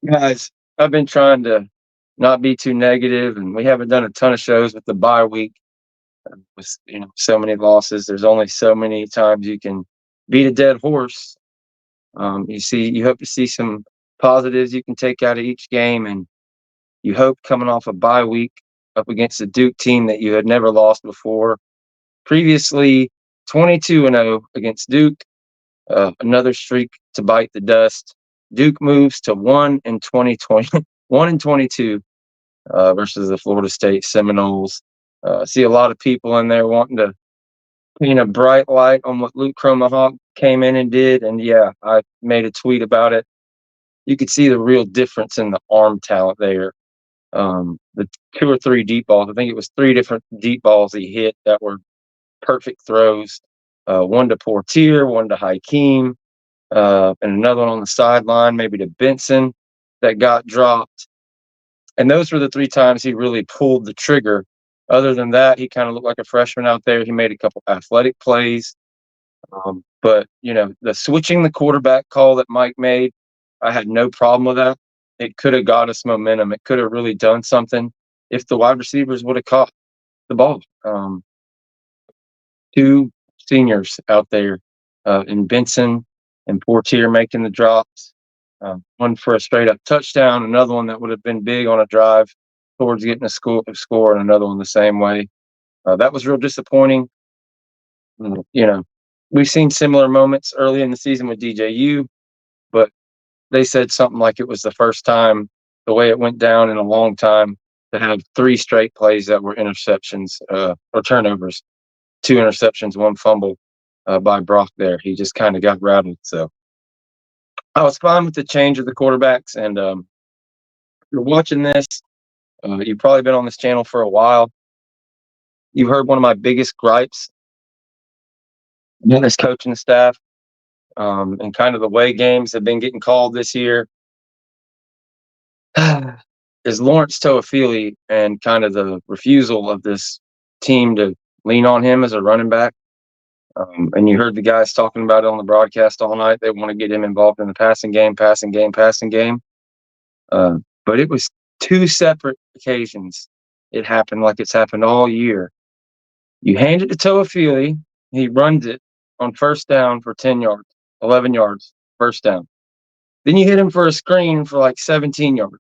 Guys, I've been trying to not be too negative, and we haven't done a ton of shows with the bye week. With so many losses, there's only so many times you can beat a dead horse. You hope to see some positives you can take out of each game, and you hope coming off a bye week up against a Duke team that you had never lost before. Previously, 22-0 against Duke, another streak to bite the dust. Duke moves to 1-20, 1-22 versus the Florida State Seminoles. I see a lot of people in there wanting to paint a bright light on what Luke Cromahawk came in and did. And yeah, I made a tweet about it. You could see the real difference in the arm talent there. The two or three deep balls, I think it was three different deep balls he hit that were perfect throws. One to Portier, one to Hakeem, and another one on the sideline, maybe to Benson, that got dropped. And those were the three times he really pulled the trigger. Other than that, he kind of looked like a freshman out there. He made a couple athletic plays. But, the switching the quarterback call that Mike made, I had no problem with that. It could have got us momentum. It could have really done something if the wide receivers would have caught the ball. Two seniors out there in Benson and Portier making the drops. One for a straight up touchdown, another one that would have been big on a drive towards getting a score, and another one the same way. That was real disappointing. You know, we've seen similar moments early in the season with DJU, but they said something like it was the first time the way it went down in a long time to have three straight plays that were interceptions or turnovers, two interceptions, one fumble by Brock there. He just kind of got rattled. So I was fine with the change of the quarterbacks. And if you're watching this, you've probably been on this channel for a while. You've heard one of my biggest gripes about this coaching staff and kind of the way games have been getting called this year. Is Lawrence Toafili and kind of the refusal of this team to lean on him as a running back. And you heard the guys talking about it on the broadcast all night. They want to get him involved in the passing game. But it was two separate occasions. It happened like it's happened all year. You hand it to Toafili, he runs it on first down for 10 yards, 11 yards, first down. Then you hit him for a screen for like 17 yards.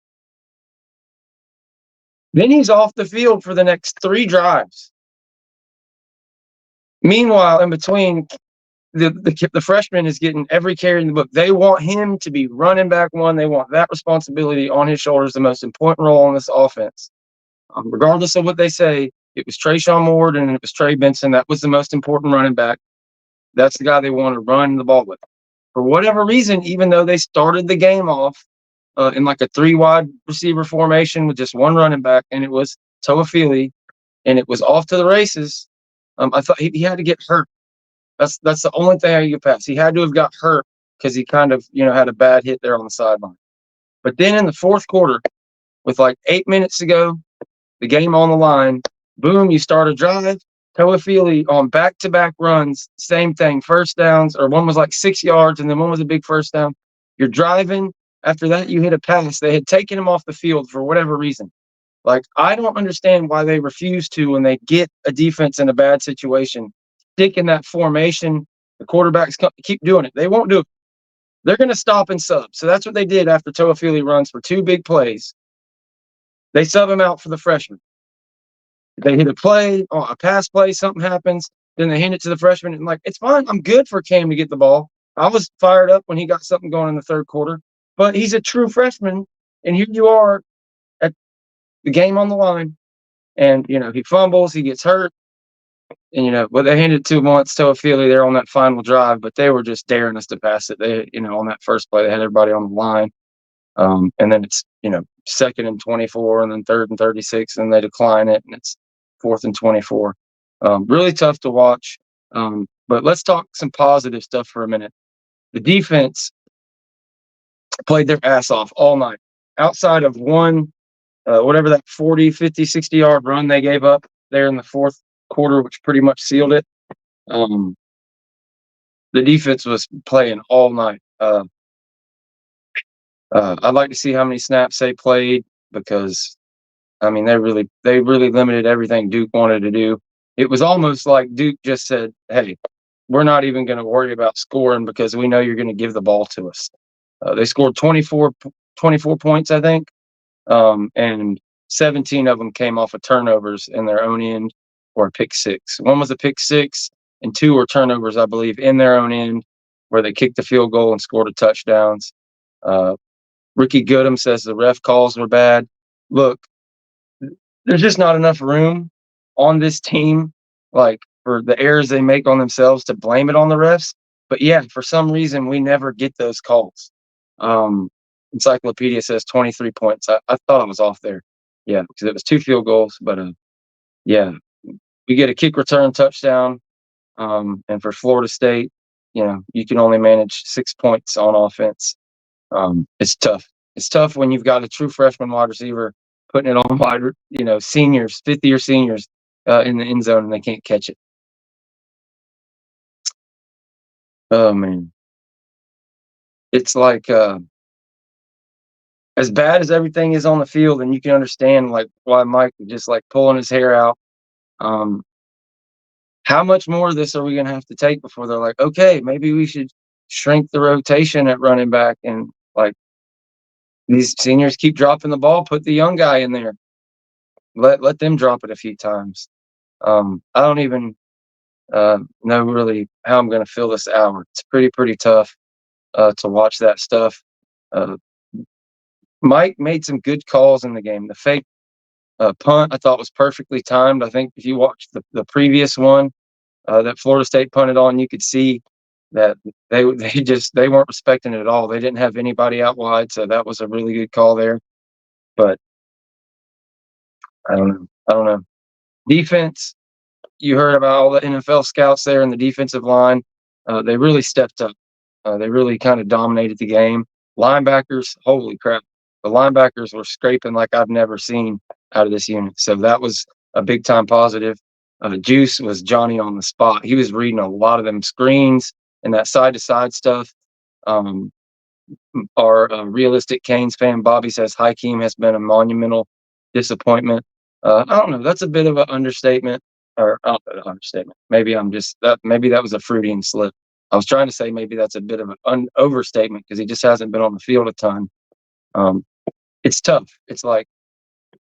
Then he's off the field for the next three drives. Meanwhile, in between, the freshman is getting every carry in the book. They want him to be running back one. They want that responsibility on his shoulders, the most important role on this offense. Regardless of what they say, it was Trayshawn Ward and it was Trey Benson. That was the most important running back. That's the guy they want to run the ball with. For whatever reason, even though they started the game off in like a three wide receiver formation with just one running back, and it was Toafili, and it was off to the races, I thought he had to get hurt. That's the only thing you could pass. He had to have got hurt because he kind of had a bad hit there on the sideline. But then in the fourth quarter, with like 8 minutes to go, the game on the line, boom, you start a drive. Toafili on back-to-back runs, same thing, first downs, or one was like 6 yards and then one was a big first down. You're driving. After that, you hit a pass. They had taken him off the field for whatever reason. Like, I don't understand why they refuse to, when they get a defense in a bad situation, stick in that formation. The quarterbacks keep doing it. They won't do it. They're going to stop and sub. So that's what they did after Toafili runs for two big plays. They sub him out for the freshman. They hit a play, a pass play, something happens, then they hand it to the freshman. And like, it's fine. I'm good for Cam to get the ball. I was fired up when he got something going in the third quarter. But he's a true freshman, and here you are at the game on the line, and he fumbles, he gets hurt, and but they handed it to him once, Toafili there on that final drive, but they were just daring us to pass it. They, on that first play, they had everybody on the line, and then it's second and 24, and then third and 36, and they decline it, and it's fourth and 24. Really tough to watch. But let's talk some positive stuff for a minute. The defense played their ass off all night. Outside of one, whatever that 40, 50, 60-yard run they gave up there in the fourth quarter, which pretty much sealed it, the defense was playing all night. I'd like to see how many snaps they played because I mean they really limited everything Duke wanted to do. It was almost like Duke just said, "Hey, we're not even going to worry about scoring because we know you're going to give the ball to us." They scored 24 points, I think, and 17 of them came off of turnovers in their own end or a pick six. One was a pick six, and two were turnovers, I believe, in their own end where they kicked the field goal and scored a touchdowns. Uh, Ricky Goodham says the ref calls were bad. Look, there's just not enough room on this team, like for the errors they make on themselves to blame it on the refs. But yeah, for some reason we never get those calls. Um, Encyclopedia says 23 points. I thought I was off there. Yeah, because it was two field goals, but yeah, we get a kick return touchdown. And for Florida State, you can only manage 6 points on offense. It's tough. It's tough when you've got a true freshman wide receiver putting it on seniors, fifth-year seniors in the end zone, and they can't catch it. Oh man, it's like as bad as everything is on the field, and you can understand like why Mike was just like pulling his hair out. Um, how much more of this are we going to have to take before they're like, okay, maybe we should shrink the rotation at running back and like these seniors keep dropping the ball, put the young guy in there, let them drop it a few times. I don't even know really how I'm going to feel this hour. It's pretty tough to watch that stuff. Uh, Mike made some good calls in the game. The fake punt I thought was perfectly timed. I think if you watched the previous one that Florida State punted on, you could see that they weren't respecting it at all. They didn't have anybody out wide, so that was a really good call there. But I don't know. I don't know. Defense, you heard about all the NFL scouts there in the defensive line. They really stepped up. They really kind of dominated the game. Linebackers, holy crap. The linebackers were scraping like I've never seen out of this unit. So that was a big time positive. Juice was Johnny on the spot. He was reading a lot of them screens and that side to side stuff. Um, our realistic Canes fan, Bobby, says Hakeem has been a monumental disappointment. I don't know. That's a bit of an understatement, or understatement. Maybe I'm just that. Maybe that was a Freudian slip. I was trying to say maybe that's a bit of an overstatement because he just hasn't been on the field a ton. Um, it's tough. It's like,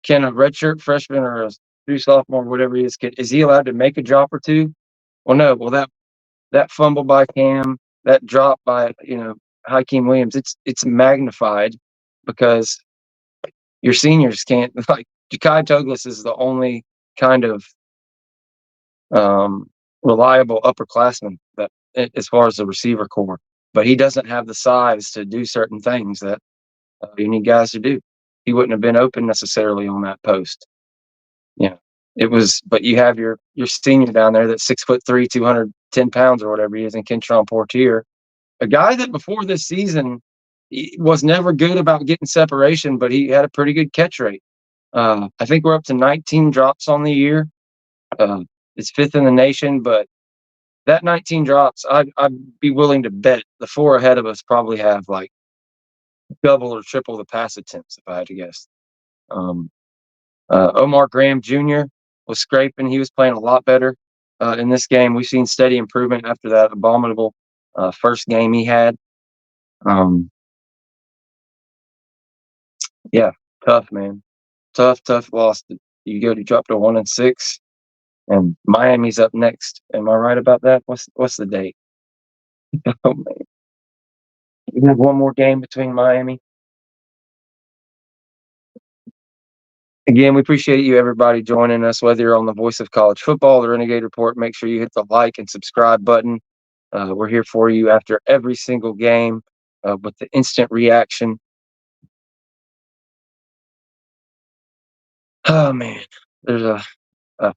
can a redshirt freshman or a true sophomore, whatever he is he allowed to make a drop or two? Well, no. Well, that fumble by Cam, that drop by Hakeem Williams, it's magnified because your seniors can't like Ja'Kai Douglas is the only kind of reliable upperclassman that as far as the receiver core, but he doesn't have the size to do certain things that you need guys to do. He wouldn't have been open necessarily on that post. Yeah, it was, but you have your senior down there that's 6'3", 210 pounds or whatever he is, in Kentron Portier, a guy that before this season he was never good about getting separation, but he had a pretty good catch rate. I think we're up to 19 drops on the year. Uh, it's fifth in the nation, but that 19 drops, I'd be willing to bet the four ahead of us probably have like double or triple the pass attempts if I had to guess. Um, Omar Graham Jr. was scraping. He was playing a lot better in this game. We've seen steady improvement after that abominable first game he had. Um, yeah, tough, man. Tough loss. You drop to 1-6, and Miami's up next. Am I right about that? What's the date? Oh man, we have one more game between Miami. Again, we appreciate you, everybody, joining us, whether you're on the Voice of College Football, the Renegade Report. Make sure you hit the like and subscribe button. We're here for you after every single game with the instant reaction. Oh, man.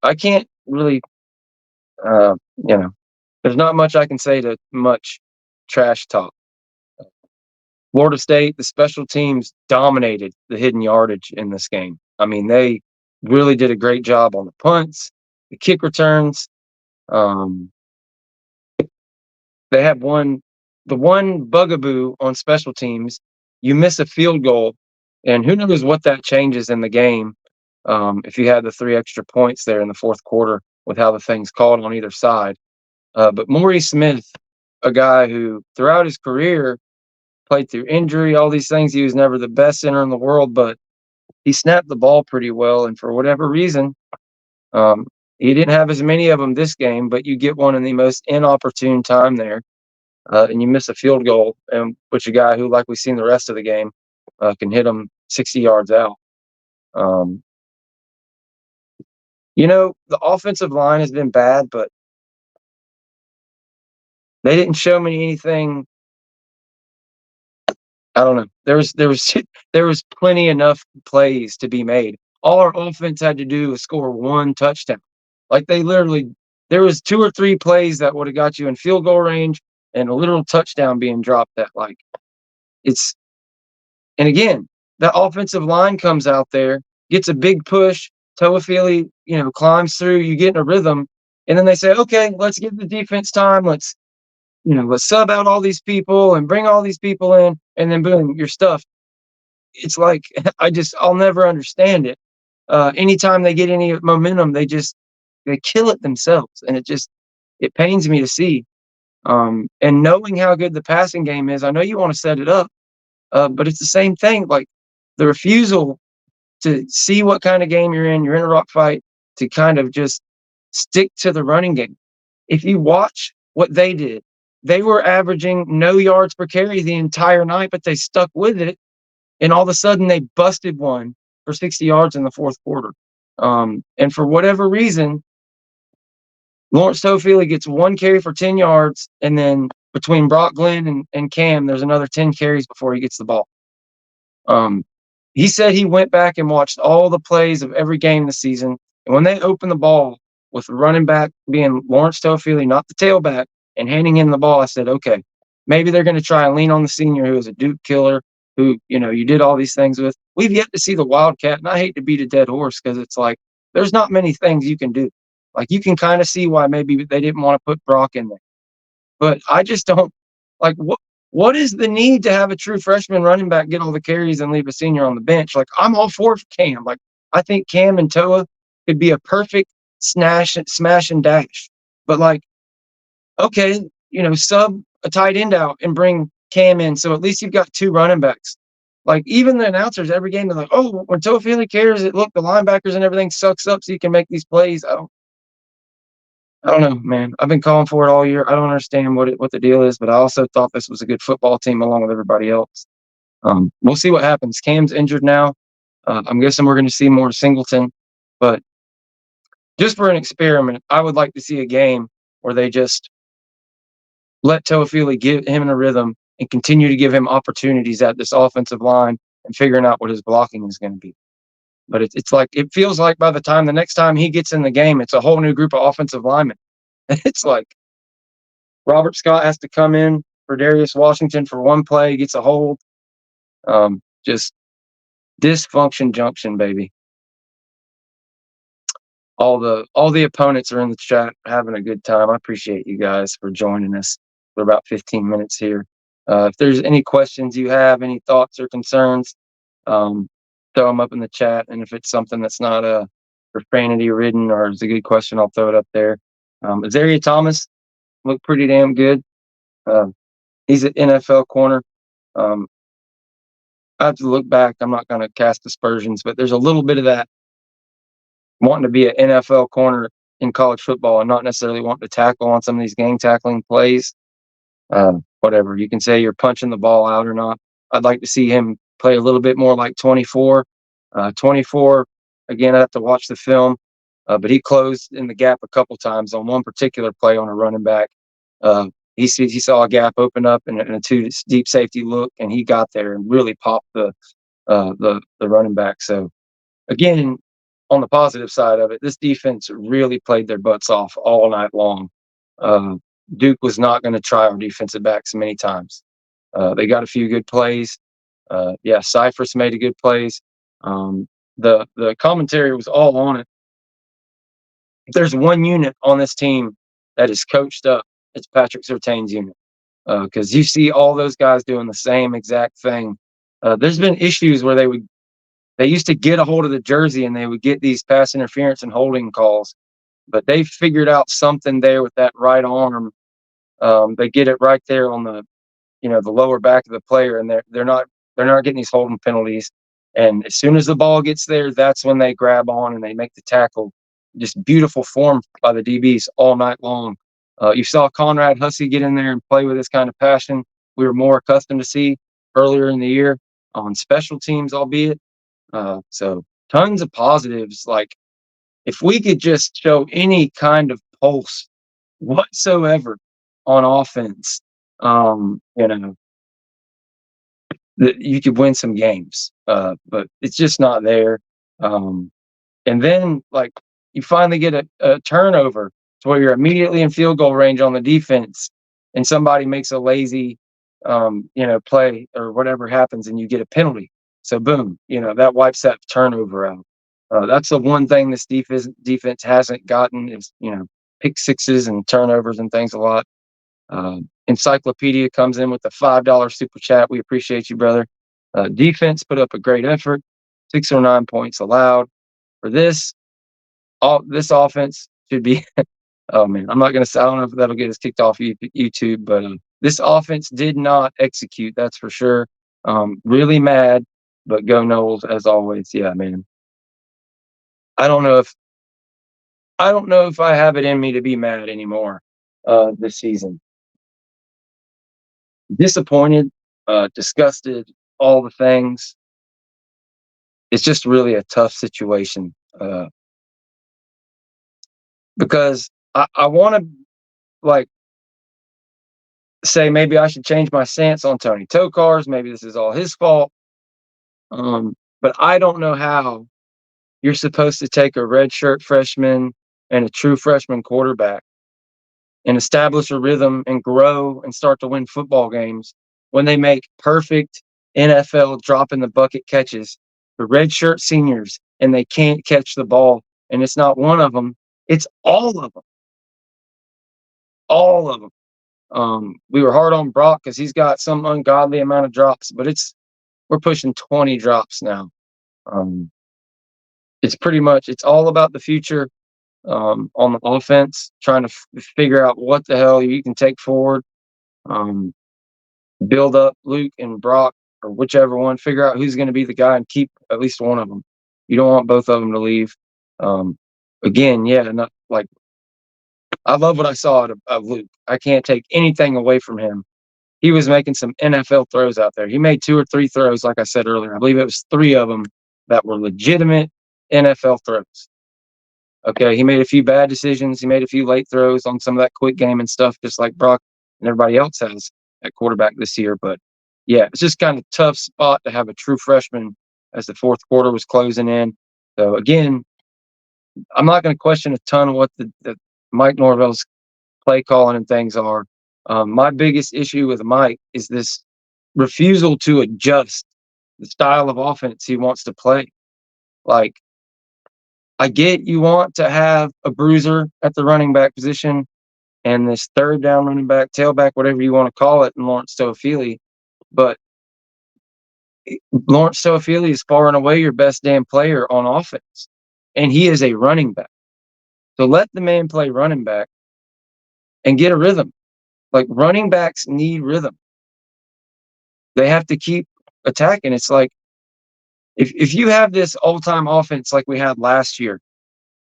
I can't really, uh, there's not much I can say to much trash talk. Florida State, the special teams dominated the hidden yardage in this game. I mean, they really did a great job on the punts, the kick returns. Um, they had the one bugaboo on special teams you miss a field goal, and who knows what that changes in the game, if you had the 3 extra points there in the fourth quarter with how the thing's called on either side. But Maurice Smith, a guy who throughout his career played through injury, all these things, he was never the best center in the world, but he snapped the ball pretty well. And for whatever reason, um, he didn't have as many of them this game, but you get one in the most inopportune time there, and you miss a field goal, and which a guy who, like we've seen the rest of the game, can hit them 60 yards out. Um, the offensive line has been bad, but they didn't show me anything. I don't know. There was there was plenty enough plays to be made. All our offense had to do was score one touchdown. Like they literally, there was 2 or 3 plays that would have got you in field goal range and a literal touchdown being dropped. That like it's and again, that offensive line comes out there, gets a big push. Toafili, climbs through. You get in a rhythm, and then they say, "Okay, let's give the defense time. Let's sub out all these people and bring all these people in, and then boom, you're stuffed." It's like I'll never understand it. Anytime they get any momentum, they kill it themselves, and it pains me to see. And knowing how good the passing game is, I know you want to set it up, but it's the same thing. Like the refusal to see what kind of game you're in a rock fight, to kind of just stick to the running game. If you watch what they did, they were averaging no yards per carry the entire night, but they stuck with it. And all of a sudden, they busted one for 60 yards in the fourth quarter. And for whatever reason, Lawrence Toafili gets 1 carry for 10 yards. And then between Brock Glenn and Cam, there's another 10 carries before he gets the ball. Um, he said he went back and watched all the plays of every game this season. And when they opened the ball with the running back being Lawrence Toafili, not the tailback, and handing him the ball, I said, okay, maybe they're going to try and lean on the senior who is a Duke killer, who, you did all these things with. We've yet to see the Wildcat, and I hate to beat a dead horse because it's like there's not many things you can do. Like you can kind of see why maybe they didn't want to put Brock in there. But I just don't like what is the need to have a true freshman running back get all the carries and leave a senior on the bench? Like I'm all for Cam. Like I think Cam and Toa could be a perfect smash and dash. But like, okay, sub a tight end out and bring Cam in, so at least you've got 2 running backs. Like even the announcers every game, they're like, "Oh, when Toafili carries it, look, the linebackers and everything sucks up, so you can make these plays." I don't know, man. I've been calling for it all year. I don't understand what the deal is, but I also thought this was a good football team along with everybody else. We'll see what happens. Cam's injured now. I'm guessing we're going to see more Singleton, but just for an experiment, I would like to see a game where they just let Toafili give him in a rhythm and continue to give him opportunities at this offensive line and figuring out what his blocking is going to be. But it's like it feels like by the next time he gets in the game, it's a whole new group of offensive linemen. It's like Robert Scott has to come in for Darius Washington for one play, gets a hold. Just dysfunction junction, baby. All the opponents are in the chat having a good time. I appreciate you guys for joining us for about 15 minutes here. If there's any questions you have, any thoughts or concerns, throw them up in the chat. And if it's something that's not profanity ridden or is a good question, I'll throw it up there. Azaria Thomas looked pretty damn good. He's an NFL corner. I have to look back. I'm not going to cast aspersions, but there's a little bit of that wanting to be an NFL corner in college football and not necessarily wanting to tackle on some of these gang tackling plays. Whatever. You can say you're punching the ball out or not. I'd like to see him play a little bit more like 24. 24, again, I have to watch the film, but he closed in the gap a couple times on one particular play on a running back. He saw a gap open up in a 2 deep safety look, and he got there and really popped the running back. So, again, on the positive side of it, this defense really played their butts off all night long. Duke was not going to try our defensive backs many times. They got a few good plays. Cyphers made a good plays. The commentary was all on it. If there's one unit on this team that is coached up, it's Patrick Surtain's unit. Because you see all those guys doing the same exact thing There's been issues where they used to get a hold of the jersey and they would get these pass interference and holding calls, but they figured out something there with that right arm. They get it right there on the lower back of the player, and they're not getting these holding penalties. And as soon as the ball gets there, that's when they grab on and they make the tackle. Just beautiful form by the DBs all night long. You saw Conrad Hussey get in there and play with this kind of passion we were more accustomed to see earlier in the year on special teams, albeit. So tons of positives. Like if we could just show any kind of pulse whatsoever on offense, you know, that you could win some games. But it's just not there. Um, and then like you finally get a turnover to where you're immediately in field goal range on the defense, and somebody makes a lazy, play or whatever happens, and you get a penalty. So boom, that wipes that turnover out. That's the one thing this defense hasn't gotten is pick sixes and turnovers and things a lot. Encyclopedia comes in with the $5 super chat. We appreciate you, brother. Defense put up a great effort. 609 points allowed for this. All this offense should be. Oh man, I'm not gonna say. I don't know if that'll get us kicked off YouTube, but this offense did not execute. That's for sure. Really mad, but go Knowles as always. Yeah, man. I don't know if I have it in me to be mad anymore this season. Disappointed, disgusted, all the things. It's just really a tough situation because I want to like say maybe I should change my stance on Tony Tokars. Maybe this is all his fault. But I don't know how you're supposed to take a redshirt freshman and a true freshman quarterback and establish a rhythm and grow and start to win football games when they make perfect NFL drop in the bucket catches for redshirt seniors and they can't catch the ball. And it's not one of them, it's all of them. All of them. We were hard on Brock because he's got some ungodly amount of drops, but we're pushing 20 drops now. It's all about the future on the offense, trying to figure out what the hell you can take forward, build up Luke and Brock or whichever one, figure out who's going to be the guy and keep at least one of them. You don't want both of them to leave. Again, yeah, not like I love what I saw of Luke. I can't take anything away from him. He was making some NFL throws out there. He made 2 or 3 throws, like I said earlier. I believe it was 3 of them that were legitimate NFL throws. Okay, he made a few bad decisions. He made a few late throws on some of that quick game and stuff, just like Brock and everybody else has at quarterback this year. But yeah, it's just kind of tough spot to have a true freshman as the fourth quarter was closing in. So again, I'm not going to question a ton of what the Mike Norvell's play calling and things are. My biggest issue with Mike is this refusal to adjust the style of offense he wants to play. Like, I get you want to have a bruiser at the running back position and this third down running back, tailback, whatever you want to call it, in Lawrence Toafili. But Lawrence Toafili is far and away your best damn player on offense. And he is a running back. So let the man play running back and get a rhythm. Like running backs need rhythm. They have to keep attacking. It's like if you have this all-time offense like we had last year,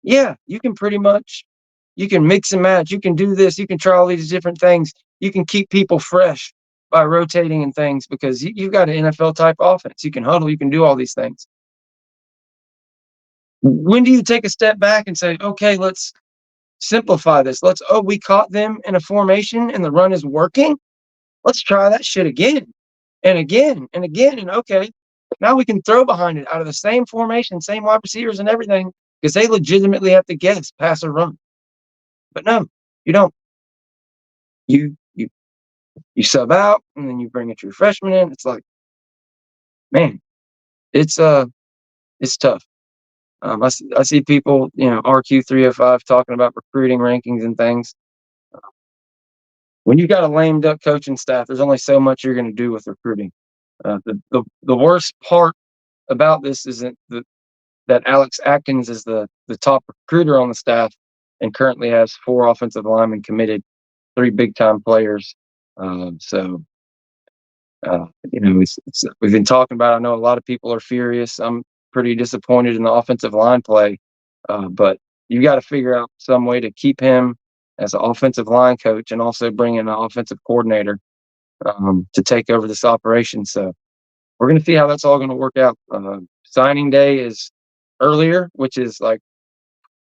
yeah, you can mix and match. You can do this. You can try all these different things. You can keep people fresh by rotating and things because you've got an NFL type offense. You can huddle. You can do all these things. When do you take a step back and say, okay, let's simplify this. We caught them in a formation and the run is working. Let's try that shit again and again and again. And okay, now we can throw behind it out of the same formation, same wide receivers and everything because they legitimately have to guess pass or run. But no, you don't. You sub out and then you bring a true freshman in. It's like, man, it's tough. I see people, RQ305 talking about recruiting rankings and things. When you got a lame duck coaching staff, there's only so much you're going to do with recruiting. The worst part about this isn't that Alex Atkins is the top recruiter on the staff and currently has 4 offensive linemen committed, 3 big time players. So we've been talking about. I know a lot of people are furious. I'm pretty disappointed in the offensive line play, but you got to figure out some way to keep him as an offensive line coach and also bring in an offensive coordinator to take over this operation. So we're going to see how that's all going to work out. Signing day is earlier, which is like,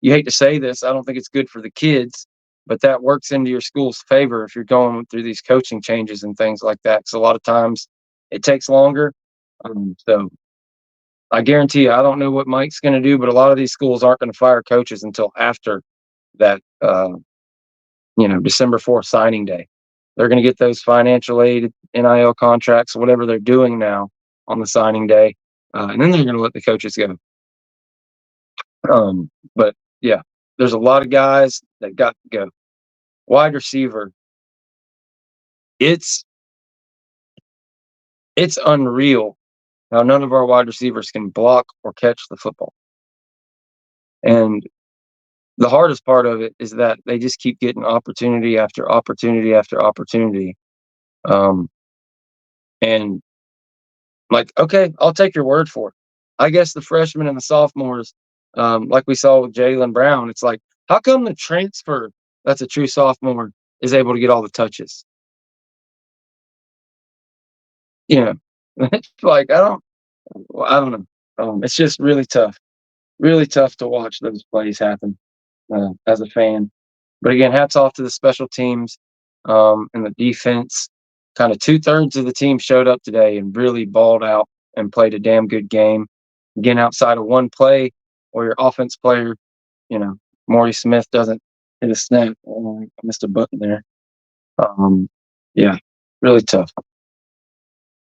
you hate to say this, I don't think it's good for the kids, but that works into your school's favor if you're going through these coaching changes and things like that. So a lot of times it takes longer. So I guarantee you, I don't know what Mike's going to do, but a lot of these schools aren't going to fire coaches until after that, December 4th signing day. They're going to get those financial aid, NIL contracts, whatever they're doing now on the signing day, and then they're going to let the coaches go. But yeah, there's a lot of guys that got to go. Wide receiver, it's unreal how none of our wide receivers can block or catch the football. And the hardest part of it is that they just keep getting opportunity after opportunity after opportunity. And like, okay, I'll take your word for it. I guess the freshmen and the sophomores, like we saw with Jalen Brown, it's like, how come the transfer that's a true sophomore is able to get all the touches? It's like, I don't know. It's just really tough to watch those plays happen as a fan. But again, hats off to the special teams and the defense. Kind of 2/3 of the team showed up today and really balled out and played a damn good game. Again, outside of one play or your offense player, you know, Maury Smith doesn't hit a snap. Oh, I missed a button there. Yeah, really tough.